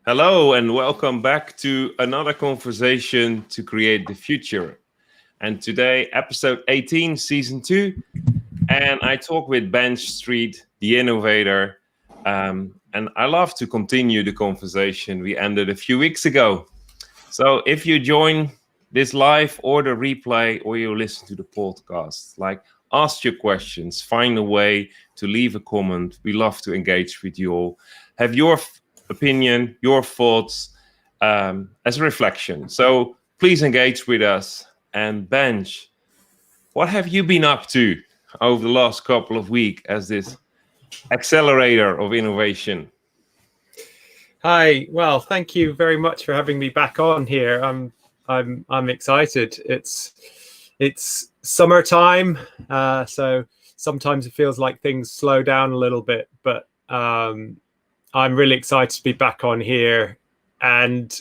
Hello and welcome back to another conversation to create the future. And today, episode 18, season 2. And I talk with Benj Street, the innovator. And I love to continue the conversation we ended a few weeks ago. So if you join this live or the replay or you listen to the podcast, ask your questions, find a way to leave a comment. We love to engage with you all. Have your opinion, your thoughts as a reflection. So please engage with us. And Benj, what have you been up to over the last couple of weeks as this accelerator of innovation? Hi. Well, thank you very much for having me back on here. I'm excited. It's summertime, so sometimes it feels like things slow down a little bit, but I'm really excited to be back on here and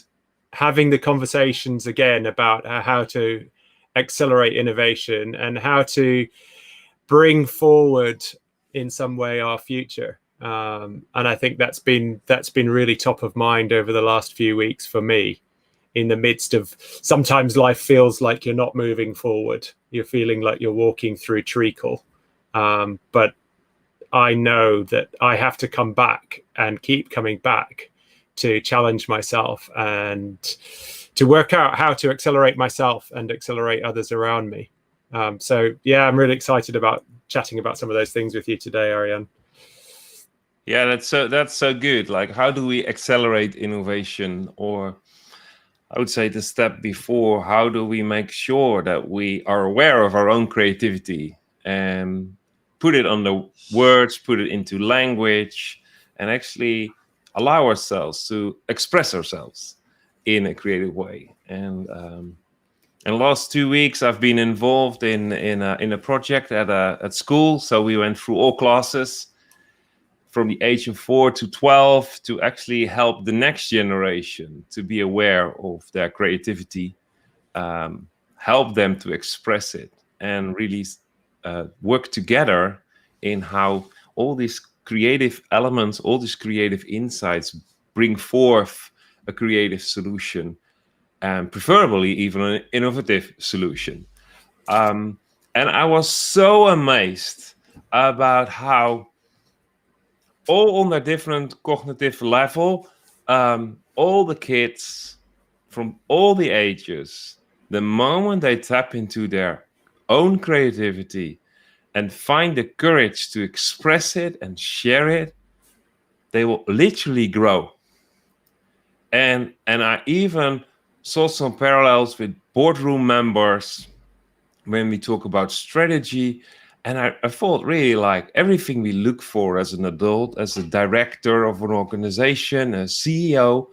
having the conversations again about how to accelerate innovation and how to bring forward in some way our future. And I think that's been really top of mind over the last few weeks for me, in the midst of sometimes life feels like you're not moving forward. You're feeling like you're walking through treacle. But I know that I have to come back and keep coming back to challenge myself and to work out how to accelerate myself and accelerate others around me. So yeah, I'm really excited about chatting about some of those things with you today, Ariane. Yeah, that's so good. Like, how do we accelerate innovation? Or I would say the step before, how do we make sure that we are aware of our own creativity and put it on the words, put it into language, and actually allow ourselves to express ourselves in a creative way. And in the last 2 weeks, I've been involved in a project at school. So we went through all classes from the age of 4 to 12 to actually help the next generation to be aware of their creativity, help them to express it, and really work together in how all these creative elements, all these creative insights bring forth a creative solution, and preferably even an innovative solution. And I was so amazed about how all on their different cognitive level, all the kids from all the ages, the moment they tap into their own creativity and find the courage to express it and share it, they will literally grow. And I even saw some parallels with boardroom members when we talk about strategy. And I thought really, like, everything we look for as an adult, as a director of an organization, a CEO,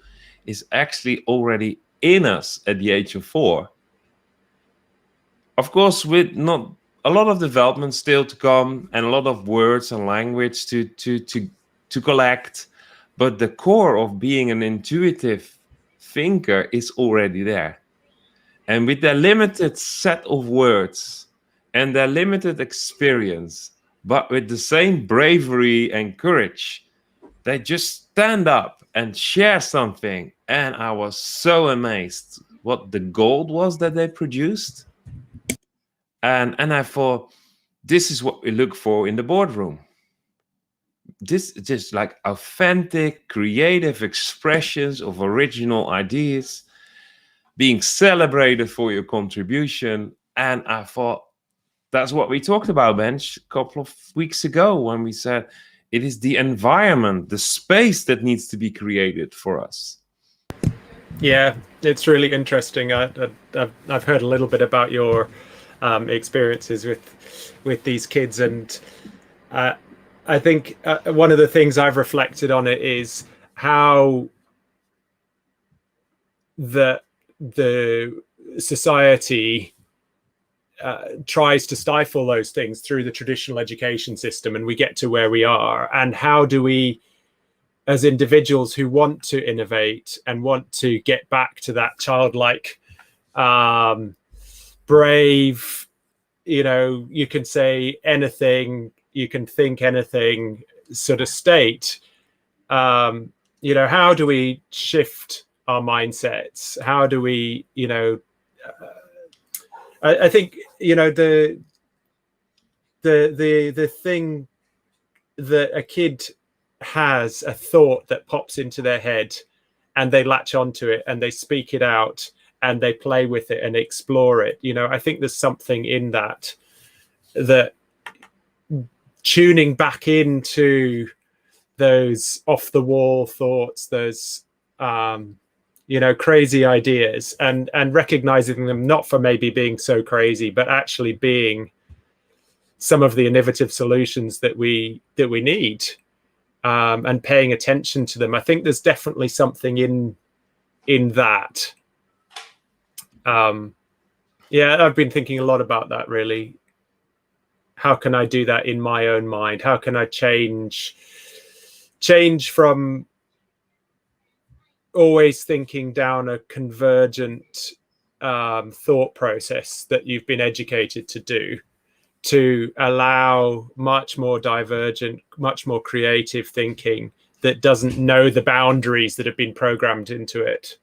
is actually already in us at the age of 4. Of course, with not a lot of development still to come and a lot of words and language to collect, but the core of being an intuitive thinker is already there. And with their limited set of words and their limited experience, but with the same bravery and courage, they just stand up and share something. And I was so amazed what the gold was that they produced. And I thought, this is what we look for in the boardroom. This is just like authentic, creative expressions of original ideas being celebrated for your contribution. And I thought, that's what we talked about, Benj, a couple of weeks ago when we said it is the environment, the space that needs to be created for us. Yeah, it's really interesting. I've heard a little bit about your experiences with these kids, and I think one of the things I've reflected on it is how the society tries to stifle those things through the traditional education system, and we get to where we are. And how do we, as individuals who want to innovate and want to get back to that childlike, brave, you can say anything, you can think anything sort of state, how do we shift our mindsets? How do we, I think, the thing that a kid has, a thought that pops into their head, and they latch onto it and they speak it out and they play with it and explore it. I think there's something in that tuning back into those off the wall thoughts, those crazy ideas, and recognizing them not for maybe being so crazy, but actually being some of the innovative solutions that we need, and paying attention to them. I think there's definitely something in that. I've been thinking a lot about that, really. How can I do that in my own mind? How can I change from always thinking down a convergent thought process that you've been educated to do, to allow much more divergent, much more creative thinking that doesn't know the boundaries that have been programmed into it,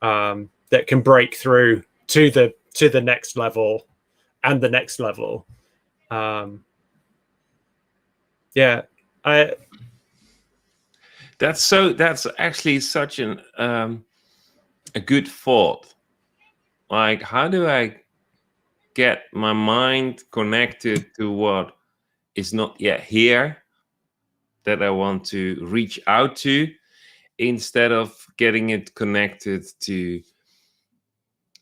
that can break through to the next level and the next level. That's actually such a good thought. Like, how do I get my mind connected to what is not yet here, that I want to reach out to, instead of getting it connected to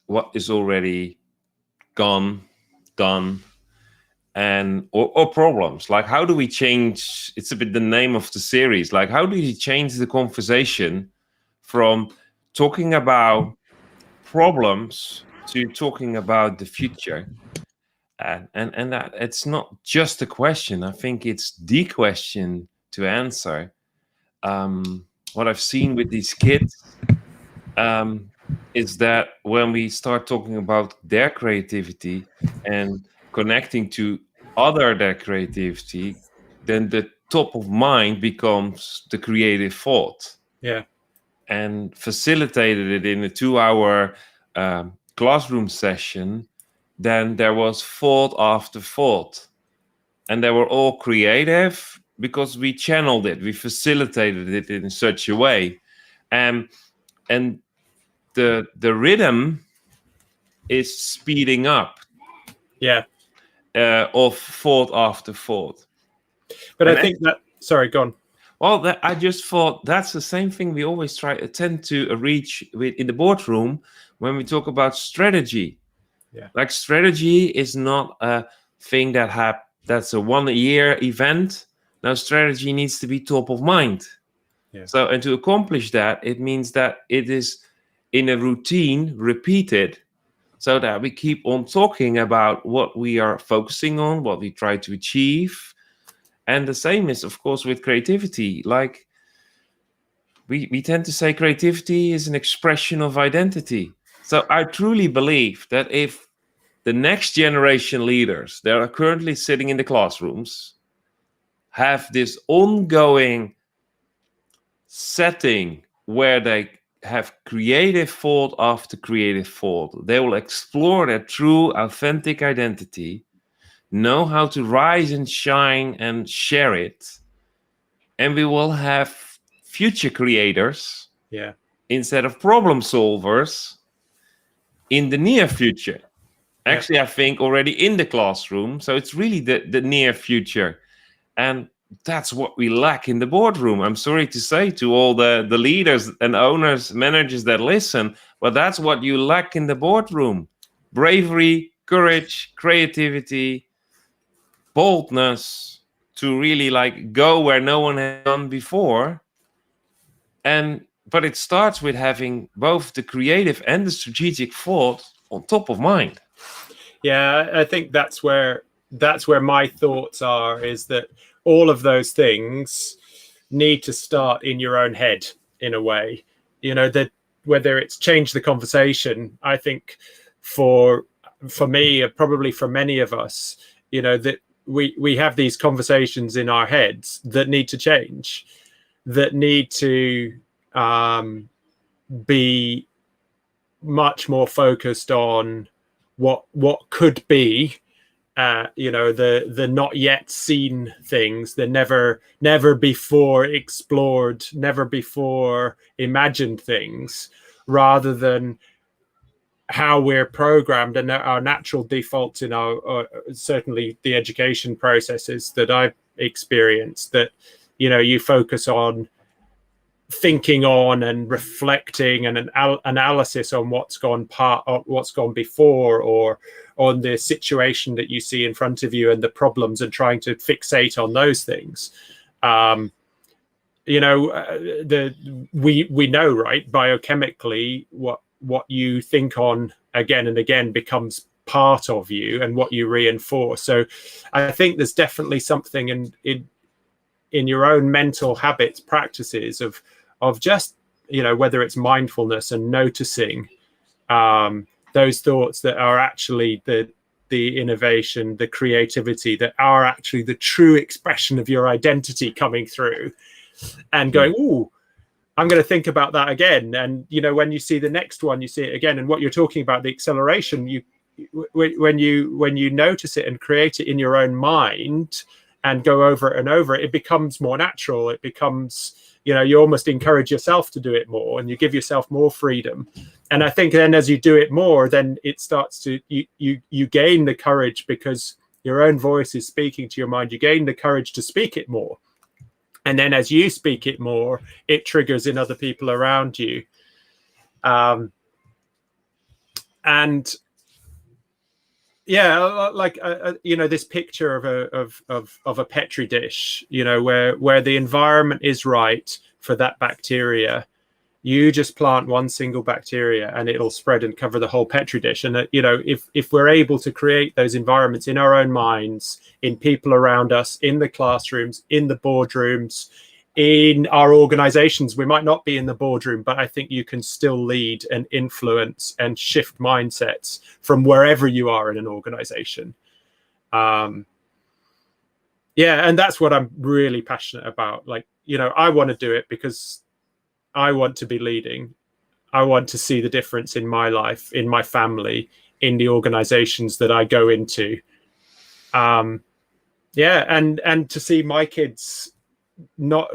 what is already gone, done, and or problems. Like, how do we change? It's a bit the name of the series. Like, how do you change the conversation from talking about problems to talking about the future? And that it's not just a question. I think it's the question to answer. What I've seen with these kids is that when we start talking about their creativity and connecting to their creativity, then the top of mind becomes the creative thought. Yeah. And facilitated it in a 2-hour classroom session, then there was thought after thought. And they were all creative because we channeled it, we facilitated it in such a way. And the rhythm is speeding up. Yeah. Of thought after thought. But I think that, sorry, go on. Well, I just thought that's the same thing we always tend to reach in the boardroom when we talk about strategy. Yeah. Like, strategy is not a thing that's a 1-year event. Now, strategy needs to be top of mind. Yeah. So, and to accomplish that, it means that it is in a routine repeated, so that we keep on talking about what we are focusing on, what we try to achieve. And the same is, of course, with creativity. Like, we tend to say creativity is an expression of identity. So I truly believe that if the next generation leaders that are currently sitting in the classrooms have this ongoing setting where they have creative thought after creative thought, they will explore their true, authentic identity, know how to rise and shine and share it, and we will have future creators, instead of problem solvers, in the near future. Actually, I think already in the classroom. So it's really the near future. And that's what we lack in the boardroom. I'm sorry to say to all the leaders and owners, managers that listen, but that's what you lack in the boardroom. Bravery, courage, creativity, boldness to really like go where no one has gone before. But it starts with having both the creative and the strategic thought on top of mind. Yeah, I think that's where my thoughts are, is that all of those things need to start in your own head in a way. That whether it's change the conversation, I think for me, probably for many of us, that we have these conversations in our heads that need to change, that need to be much more focused on what could be, the not yet seen things, the never before explored, never before imagined things, rather than how we're programmed and our natural defaults in our certainly the education processes that I've experienced, that you focus on thinking on and reflecting and an analysis on what's gone before, or on the situation that you see in front of you and the problems, and trying to fixate on those things. We know, right, biochemically, what you think on again and again becomes part of you, and what you reinforce. So I think there's definitely something in your own mental habits, practices of just, whether it's mindfulness and noticing those thoughts that are actually the innovation, the creativity, that are actually the true expression of your identity coming through, and going, ooh, I'm going to think about that again. And, when you see the next one, you see it again. And what you're talking about, the acceleration, when you notice it and create it in your own mind and go over it and over it, it becomes more natural. It becomes, you almost encourage yourself to do it more, and you give yourself more freedom. And I think then as you do it more, then it starts to, you gain the courage, because your own voice is speaking to your mind. You gain the courage to speak it more. And then as you speak it more, it triggers in other people around you. And yeah, like this picture of a petri dish, where the environment is right for that bacteria. You just plant one single bacteria and it'll spread and cover the whole petri dish. And if we're able to create those environments in our own minds, in people around us, in the classrooms, in the boardrooms, in our organizations, we might not be in the boardroom, but I think you can still lead and influence and shift mindsets from wherever you are in an organization. And that's what I'm really passionate about. Like, I want to do it because I want to be leading. I want to see the difference in my life, in my family, in the organizations that I go into. And to see my kids not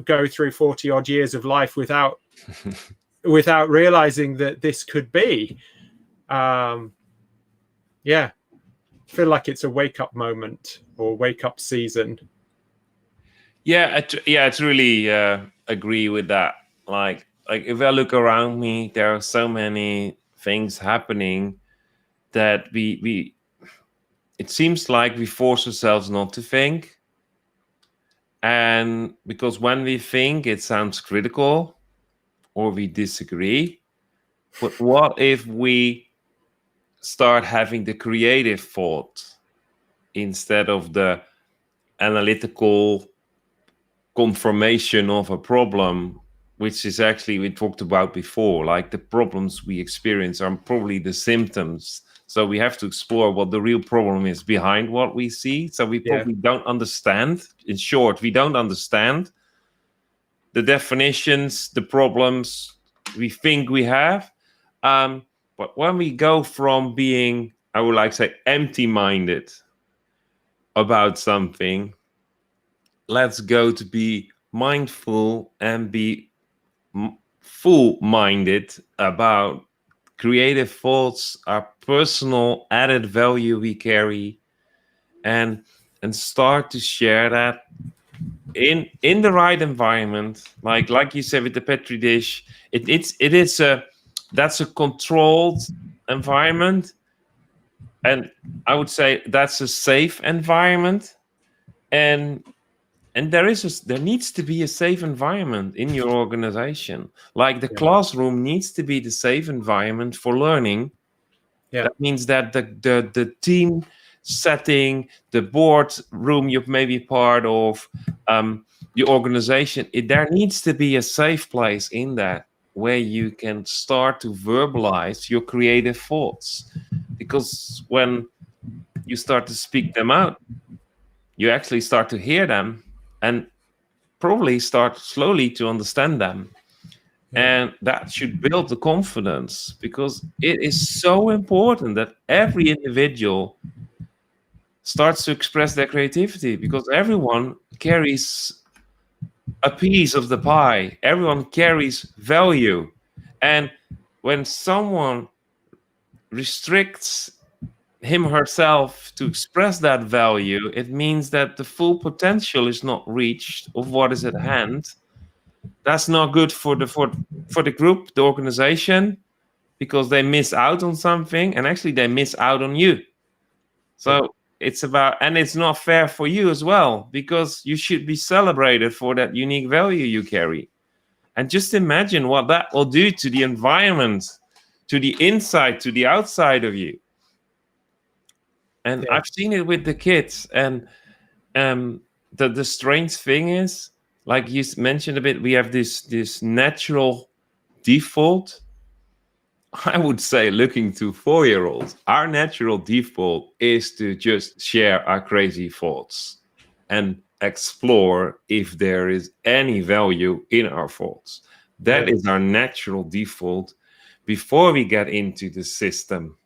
go through 40 odd years of life without realizing that this could be. Feel like it's a wake up moment or wake up season. It's really agree with that. Like if I look around me, there are so many things happening that it seems like we force ourselves not to think. And because when we think, it sounds critical or we disagree. But what if we start having the creative thought instead of the analytical confirmation of a problem, which is actually we talked about before, like the problems we experience are probably the symptoms. So we have to explore what the real problem is behind what we see. So we probably don't understand. In short, we don't understand the definitions, the problems we think we have. But when we go from being, I would like to say, empty-minded about something, let's go to be mindful and be full-minded about creative thoughts, our personal added value we carry, and start to share that in the right environment. Like you said with the petri dish, that's a controlled environment, and I would say that's a safe environment, and there needs to be a safe environment in your organization. Like the classroom needs to be the safe environment for learning. That means that the team setting, the board room you may be part of, the organization, there needs to be a safe place in that where you can start to verbalize your creative thoughts. Because when you start to speak them out, you actually start to hear them and probably start slowly to understand them. And that should build the confidence, because it is so important that every individual starts to express their creativity, because everyone carries a piece of the pie. Everyone carries value. And when someone restricts him or herself to express that value, it means that the full potential is not reached of what is at hand. That's not good for the group, the organization, because they miss out on something, and actually they miss out on you. So it's about, and it's not fair for you as well, because you should be celebrated for that unique value you carry. And just imagine what that will do to the environment, to the inside, to the outside of you. And I've seen it with the kids. And the strange thing is, like you mentioned a bit, we have this natural default. I would say, looking to 4-year-olds, our natural default is to just share our crazy thoughts and explore if there is any value in our thoughts. That is our natural default before we get into the system.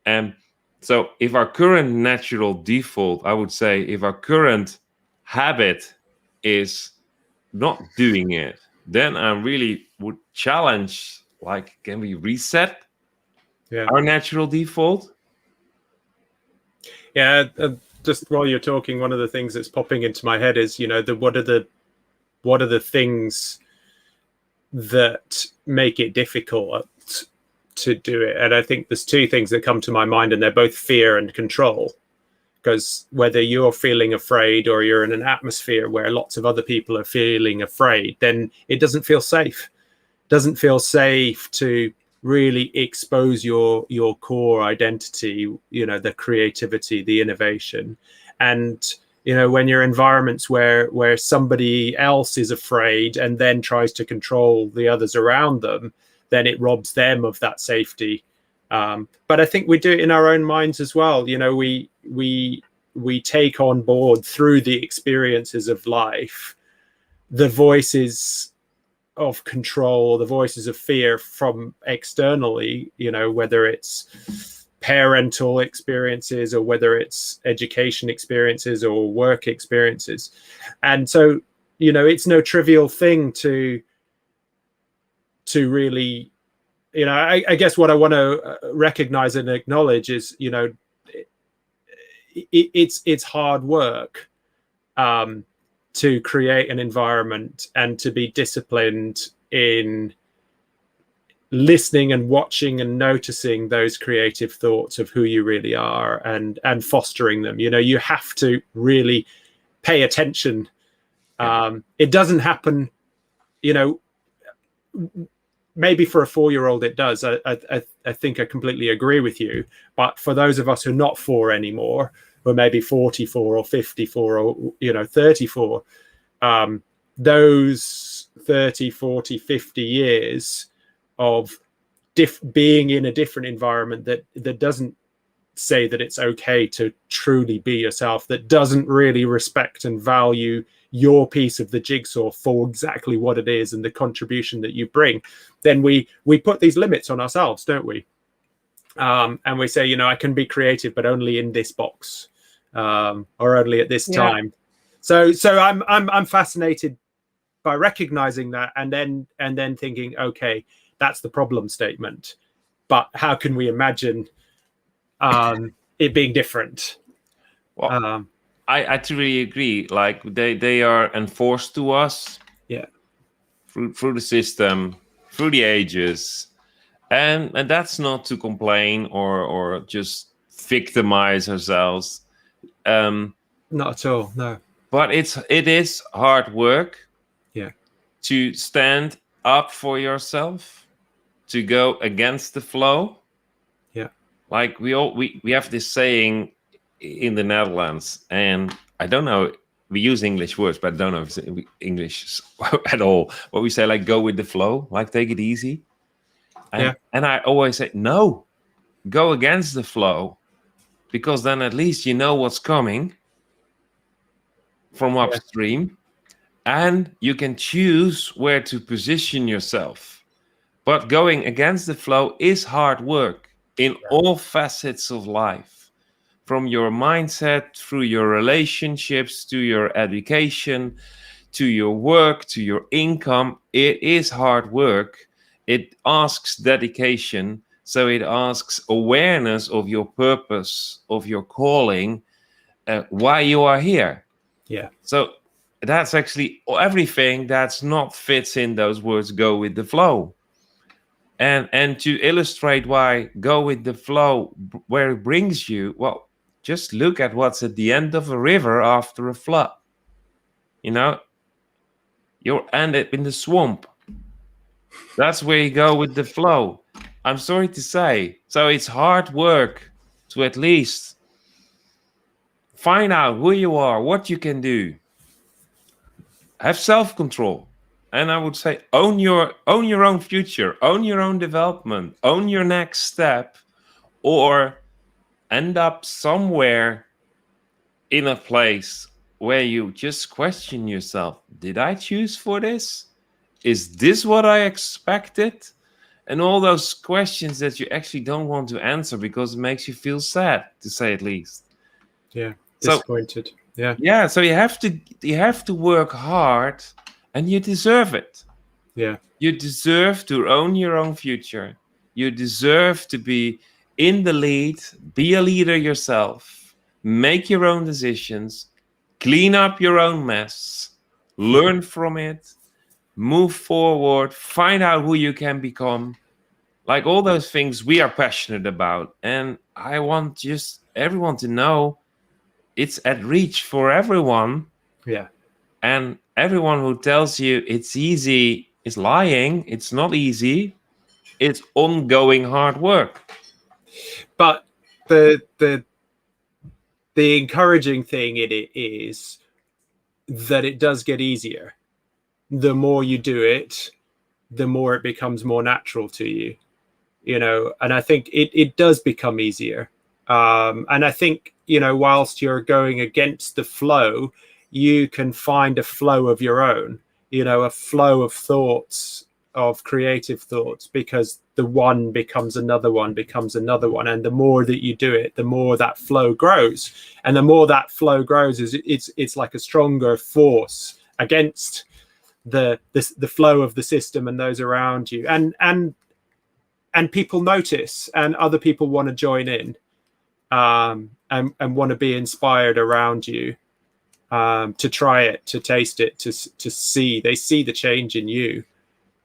And so if our current natural default, I would say, if our current habit is not doing it, then I really would challenge, like, can we reset our natural default? Yeah, just while you're talking, one of the things that's popping into my head is, what are the things that make it difficult to do it? And I think there's two things that come to my mind, and they're both fear and control. Because whether you're feeling afraid or you're in an atmosphere where lots of other people are feeling afraid, then it doesn't feel safe. It doesn't feel safe to really expose your core identity, the creativity, the innovation. And when you're in environments where somebody else is afraid and then tries to control the others around them, then it robs them of that safety. But I think we do it in our own minds as well. We take on board, through the experiences of life, the voices of control, the voices of fear from externally, whether it's parental experiences or whether it's education experiences or work experiences. And so, it's no trivial thing to really, I guess what I want to recognize and acknowledge is, it's hard work to create an environment and to be disciplined in listening and watching and noticing those creative thoughts of who you really are, and fostering them. You have to really pay attention. It doesn't happen, maybe for a 4-year-old it does. I think I completely agree with you. But for those of us who are not 4 anymore, or maybe 44 or 54 or 34, those 30, 40, 50 years of being in a different environment that doesn't say that it's okay to truly be yourself, that doesn't really respect and value your piece of the jigsaw for exactly what it is and the contribution that you bring, then we put these limits on ourselves, don't we? And we say, I can be creative, but only in this box, or only at this time. So I'm fascinated by recognizing that, and then thinking, okay, that's the problem statement, but how can we imagine it being different? Well, I truly agree. Like they are enforced to us, through the system, through the ages, and that's not to complain or just victimize ourselves. Not at all, no. But it is hard work. To stand up for yourself, to go against the flow. Like we have this saying in the Netherlands, and I don't know, we use English words, but I don't know if it's English at all. But we say, like, go with the flow, like take it easy. And I always say, no, go against the flow, because then at least you know what's coming from upstream. and you can choose where to position yourself. But going against the flow is hard work in all facets of life, from your mindset, through your relationships, to your education, to your work, to your income. It is hard work. It asks dedication. So it asks awareness of your purpose, of your calling, why you are here. Yeah. So that's actually everything that's not fits in those words, go with the flow. And to illustrate why go with the flow, where it brings you, well, just look at what's at the end of a river after a flood. You know, you'll end up in the swamp. That's where you go with the flow. I'm sorry to say. So it's hard work to at least find out who you are, what you can do. Have self-control. And I would say own your own future, own your own development, own your next step, or end up somewhere in a place where you just question yourself. Did I choose for this? Is this what I expected? And all those questions that you actually don't want to answer because it makes you feel sad, to say at least. Yeah. So, Disappointed. Yeah. yeah. So you have to work hard, and you deserve it. Yeah. You deserve to own your own future. You deserve to be in the lead, be a leader yourself, make your own decisions, clean up your own mess, learn from it, move forward, find out who you can become. Like all those things we are passionate about. And I want just everyone to know it's at reach for everyone. Yeah. And everyone who tells you it's easy is lying. It's not easy. It's ongoing hard work. But the encouraging thing in it is that it does get easier. The more you do it, the more it becomes more natural to you, you know, and I think it does become easier. And I think, you know, whilst you're going against the flow, you can find a flow of your own, you know, a flow of thoughts, of creative thoughts, because the one becomes another one, becomes another one. And the more that you do it, the more that flow grows. And the more that flow grows, is it's like a stronger force against the flow of the system and those around you. And people notice, and other people want to join in, and want to be inspired around you, to try it, to taste it, to see. They see the change in you.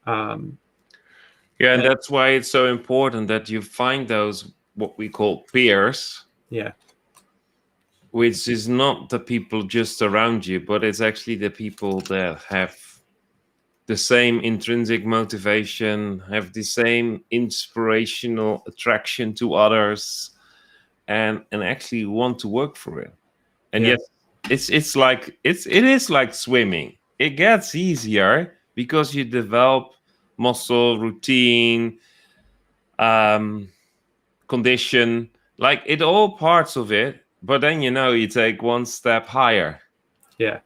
Yeah, and that's why it's so important that you find those what we call peers. Yeah. Which is not the people just around you, but it's actually the people that have the same intrinsic motivation, have the same inspirational attraction to others, and actually want to work for it. And Yeah. yes, it is like swimming. It gets easier because you develop muscle, routine, condition, like it all parts of it. But then, you know, you take one step higher. Yeah.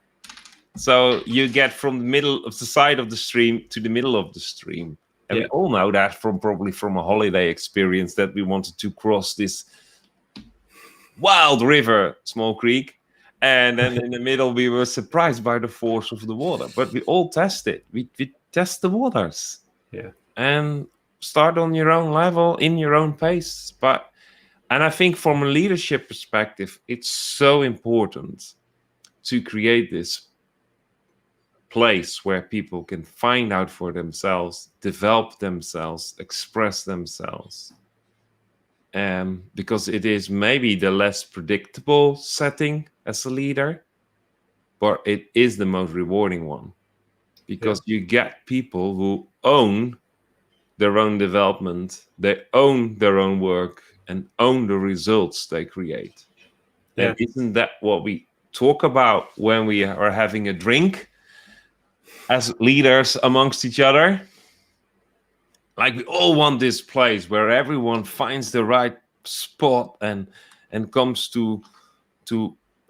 So you get from the middle of the side of the stream to the middle of the stream. And we all know that probably from a holiday experience, that we wanted to cross this wild river, small creek. And then in the middle, we were surprised by the force of the water. But we all test it. We test the waters. Yeah. And start on your own level, in your own pace. And I think from a leadership perspective, it's so important to create this place where people can find out for themselves, develop themselves, express themselves. Because it is maybe the less predictable setting as a leader, but it is the most rewarding one. Because you get people who own their own development, they own their own work, and own the results they create. Yeah. And isn't that what we talk about when we are having a drink as leaders amongst each other? Like, we all want this place where everyone finds the right spot and comes to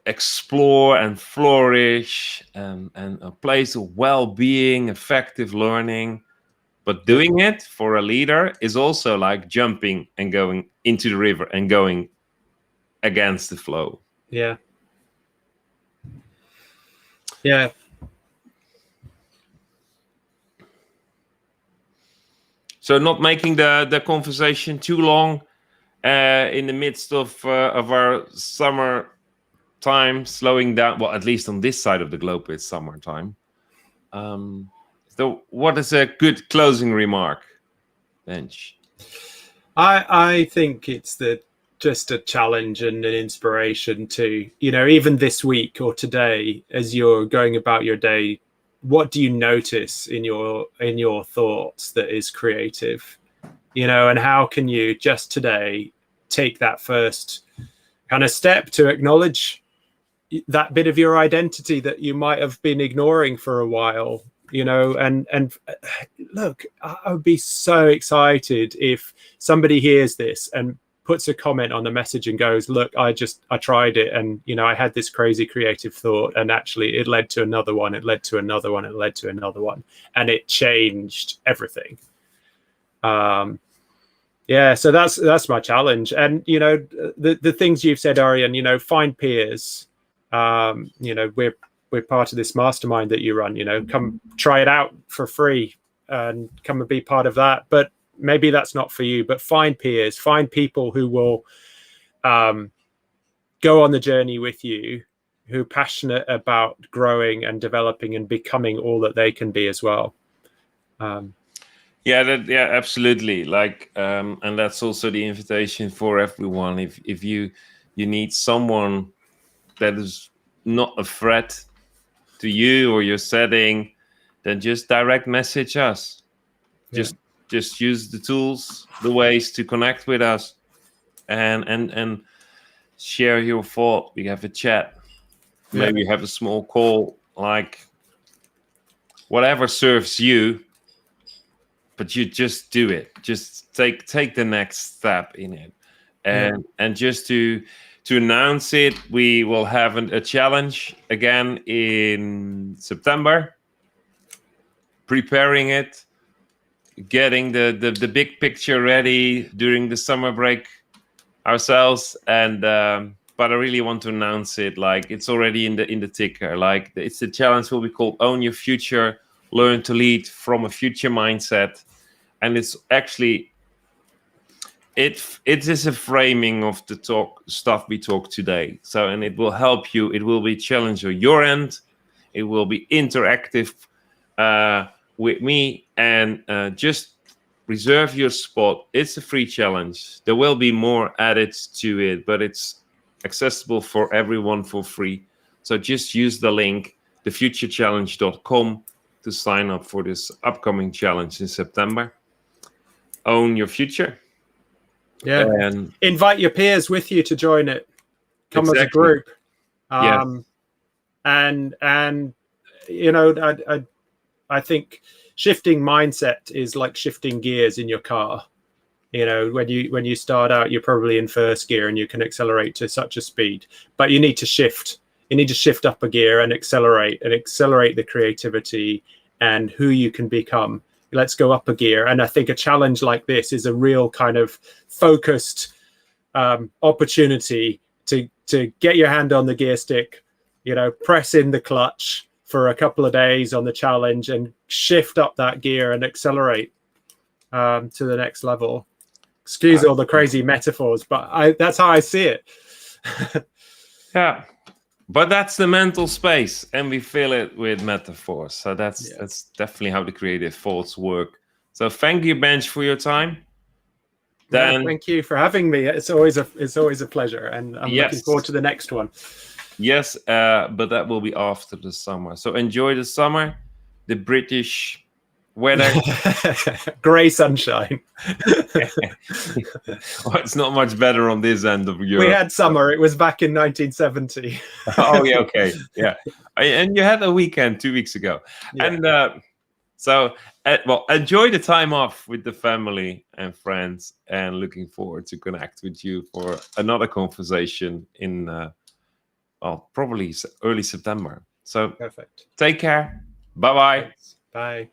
explore and flourish, and a place of well-being, effective learning. But doing it for a leader is also like jumping and going into the river and going against the flow. Yeah. Yeah. So not making the conversation too long in the midst of our summer time, slowing down. Well, at least on this side of the globe, it's summertime. So what is a good closing remark, Benj? I think it's just a challenge and an inspiration to, even this week or today, as you're going about your day, what do you notice in your thoughts that is creative, and how can you just today take that first kind of step to acknowledge that bit of your identity that you might have been ignoring for a while, and look, I would be so excited if somebody hears this and puts a comment on the message and goes, look, I tried it, and I had this crazy creative thought, and actually it led to another one, it led to another one, it led to another one, and it changed everything. Yeah, so that's my challenge. And the things you've said, Arjen, find peers. We're part of this mastermind that you run, come try it out for free and come and be part of that. But maybe that's not for you, but find peers, find people who will go on the journey with you, who are passionate about growing and developing and becoming all that they can be as well. Yeah, absolutely. Like, and that's also the invitation for everyone. If you need someone that is not a threat to you or your setting, then just direct message us. Just use the tools, the ways to connect with us, and share your thought. We have a chat, maybe have a small call, like whatever serves you. But you just do it. Just take the next step in it, and just to announce it, we will have a challenge again in September. Preparing it, getting the big picture ready during the summer break ourselves, and but I really want to announce it. Like, it's already in the ticker. Like, it's the challenge will be called Own Your Future. Learn to lead from a future mindset. And it's actually, it is a framing of the stuff we talk today. So, and it will help you. It will be a challenge on your end. It will be interactive with me, and just reserve your spot. It's a free challenge. There will be more added to it, but it's accessible for everyone for free. So just use the link, thefuturechallenge.com, to sign up for this upcoming challenge in September. Own your future. Yeah. And invite your peers with you to join it. Come as a group. And I think shifting mindset is like shifting gears in your car. When you start out, you're probably in first gear and you can accelerate to such a speed, but you need to shift. You need to shift up a gear and accelerate the creativity and who you can become. Let's go up a gear. And I think a challenge like this is a real kind of focused opportunity to get your hand on the gear stick, press in the clutch for a couple of days on the challenge and shift up that gear and accelerate to the next level. Excuse all the crazy metaphors, but that's how I see it. Yeah. But that's the mental space, and we fill it with metaphors. So that's definitely how the creative thoughts work. So thank you, Benj, for your time. Thank you for having me. It's always a pleasure, and I'm looking forward to the next one. Yes, but that will be after the summer. So enjoy the summer, the British weather. Grey sunshine. Well, it's not much better on this end of Europe. We had summer. It was back in 1970. Oh, yeah, okay. Yeah. And you had a weekend 2 weeks ago. Yeah. And so, enjoy the time off with the family and friends, and looking forward to connect with you for another conversation in probably early September. So Perfect. take care. Bye-bye. Thanks. Bye.